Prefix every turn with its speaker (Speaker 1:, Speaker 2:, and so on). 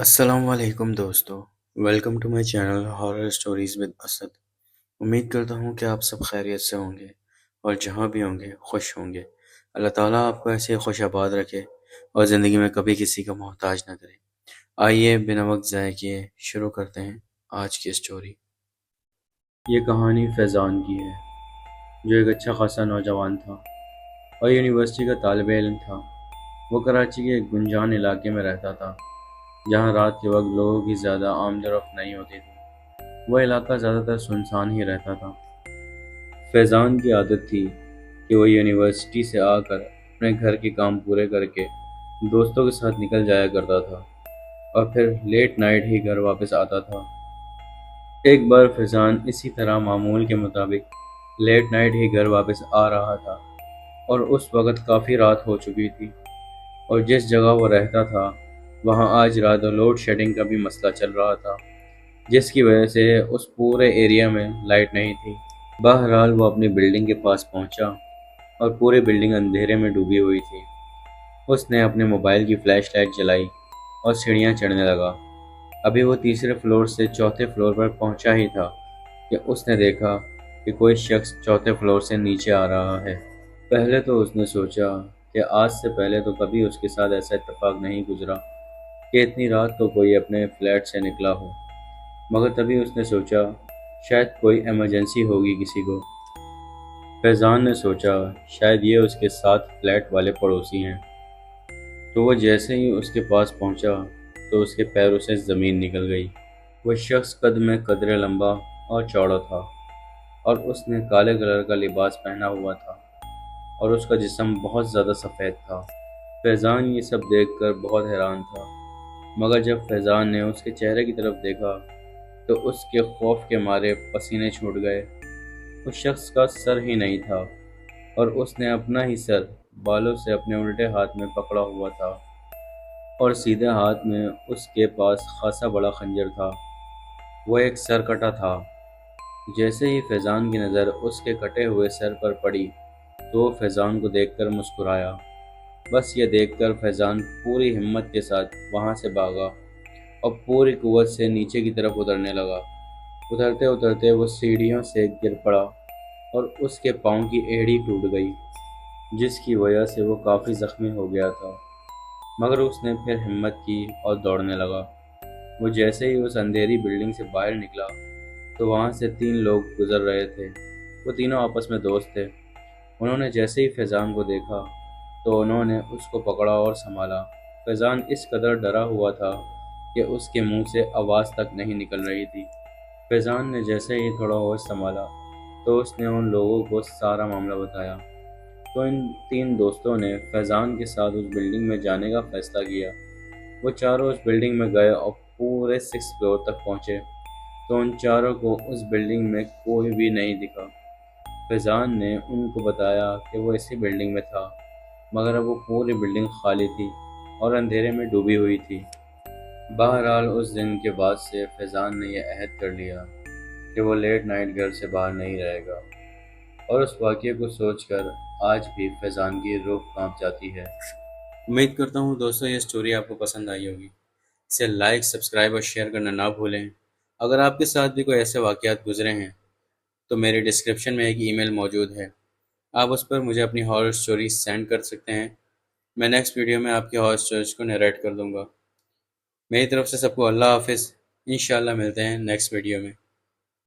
Speaker 1: السلام علیکم دوستو، welcome to my channel horror stories with Asad. امید کرتا ہوں کہ آپ سب خیریت سے ہوں گے اور جہاں بھی ہوں گے خوش ہوں گے۔ اللہ تعالیٰ آپ کو ایسے خوش آباد رکھے اور زندگی میں کبھی کسی کا محتاج نہ کرے۔ آئیے بنا وقت ضائع کیے شروع کرتے ہیں آج کی اسٹوری۔ یہ کہانی فیضان کی ہے، جو ایک اچھا خاصا نوجوان تھا اور یونیورسٹی کا طالب علم تھا۔ وہ کراچی کے ایک گنجان علاقے میں رہتا تھا، جہاں رات کے وقت لوگوں کی زیادہ آمد و رفت نہیں ہوتی تھی۔ وہ علاقہ زیادہ تر سنسان ہی رہتا تھا۔ فیضان کی عادت تھی کہ وہ یونیورسٹی سے آ کر اپنے گھر کے کام پورے کر کے دوستوں کے ساتھ نکل جایا کرتا تھا اور پھر لیٹ نائٹ ہی گھر واپس آتا تھا۔ ایک بار فیضان اسی طرح معمول کے مطابق لیٹ نائٹ ہی گھر واپس آ رہا تھا اور اس وقت کافی رات ہو چکی تھی، اور جس جگہ وہ رہتا تھا وہاں آج رات لوڈ شیڈنگ کا بھی مسئلہ چل رہا تھا، جس کی وجہ سے اس پورے ایریا میں لائٹ نہیں تھی۔ بہرحال وہ اپنی بلڈنگ کے پاس پہنچا اور پوری بلڈنگ اندھیرے میں ڈوبی ہوئی تھی۔ اس نے اپنے موبائل کی فلیش لائٹ جلائی اور سیڑھیاں چڑھنے لگا۔ ابھی وہ تیسرے فلور سے چوتھے فلور پر پہنچا ہی تھا کہ اس نے دیکھا کہ کوئی شخص چوتھے فلور سے نیچے آ رہا ہے۔ پہلے تو اس نے سوچا کہ آج سے پہلے تو کبھی اس کے ساتھ ایسا اتفاق نہیں گزرا کہ اتنی رات کو کوئی اپنے فلیٹ سے نکلا ہو، مگر تبھی اس نے سوچا شاید کوئی ایمرجنسی ہوگی کسی کو۔ فیضان نے سوچا شاید یہ اس کے ساتھ فلیٹ والے پڑوسی ہیں، تو وہ جیسے ہی اس کے پاس پہنچا تو اس کے پیروں سے زمین نکل گئی۔ وہ شخص قد میں قدرے لمبا اور چوڑا تھا اور اس نے کالے کلر کا لباس پہنا ہوا تھا اور اس کا جسم بہت زیادہ سفید تھا۔ فیضان یہ سب دیکھ کر بہت حیران تھا، مگر جب فیضان نے اس کے چہرے کی طرف دیکھا تو اس کے خوف کے مارے پسینے چھوٹ گئے۔ اس شخص کا سر ہی نہیں تھا اور اس نے اپنا ہی سر بالوں سے اپنے الٹے ہاتھ میں پکڑا ہوا تھا، اور سیدھے ہاتھ میں اس کے پاس خاصا بڑا خنجر تھا۔ وہ ایک سر کٹا تھا۔ جیسے ہی فیضان کی نظر اس کے کٹے ہوئے سر پر پڑی تو وہ فیضان کو دیکھ کر مسکرایا۔ بس یہ دیکھ کر فیضان پوری ہمت کے ساتھ وہاں سے بھاگا اور پوری قوت سے نیچے کی طرف اترنے لگا۔ اترتے اترتے وہ سیڑھیوں سے گر پڑا اور اس کے پاؤں کی ایڑی ٹوٹ گئی، جس کی وجہ سے وہ کافی زخمی ہو گیا تھا، مگر اس نے پھر ہمت کی اور دوڑنے لگا۔ وہ جیسے ہی اس اندھیری بلڈنگ سے باہر نکلا تو وہاں سے 3 لوگ گزر رہے تھے۔ وہ تینوں آپس میں دوست تھے۔ انہوں نے جیسے ہی فیضان کو دیکھا تو انہوں نے اس کو پکڑا اور سنبھالا۔ فیضان اس قدر ڈرا ہوا تھا کہ اس کے منہ سے آواز تک نہیں نکل رہی تھی۔ فیضان نے جیسے ہی تھوڑا ہوش سنبھالا تو اس نے ان لوگوں کو سارا معاملہ بتایا۔ تو ان 3 دوستوں نے فیضان کے ساتھ اس بلڈنگ میں جانے کا فیصلہ کیا۔ وہ چاروں اس بلڈنگ میں گئے اور پورے 6 فلور تک پہنچے تو ان چاروں کو اس بلڈنگ میں کوئی بھی نہیں دکھا۔ فیضان نے ان کو بتایا کہ وہ اسی بلڈنگ میں تھا، مگر اب وہ پوری بلڈنگ خالی تھی اور اندھیرے میں ڈوبی ہوئی تھی۔ بہرحال اس دن کے بعد سے فیضان نے یہ عہد کر لیا کہ وہ لیٹ نائٹ گھر سے باہر نہیں رہے گا، اور اس واقعے کو سوچ کر آج بھی فیضان کی روح کانپ جاتی ہے۔ امید کرتا ہوں دوستو یہ سٹوری آپ کو پسند آئی ہوگی۔ اسے لائک، سبسکرائب اور شیئر کرنا نہ بھولیں۔ اگر آپ کے ساتھ بھی کوئی ایسے واقعات گزرے ہیں تو میرے ڈسکرپشن میں ایک ای میل موجود ہے، آپ اس پر مجھے اپنی ہارر سٹوریز سینڈ کر سکتے ہیں۔ میں نیکسٹ ویڈیو میں آپ کی ہارر سٹوریز کو نیریٹ کر دوں گا۔ میری طرف سے سب کو اللہ حافظ۔ انشاءاللہ ملتے ہیں نیکسٹ ویڈیو میں۔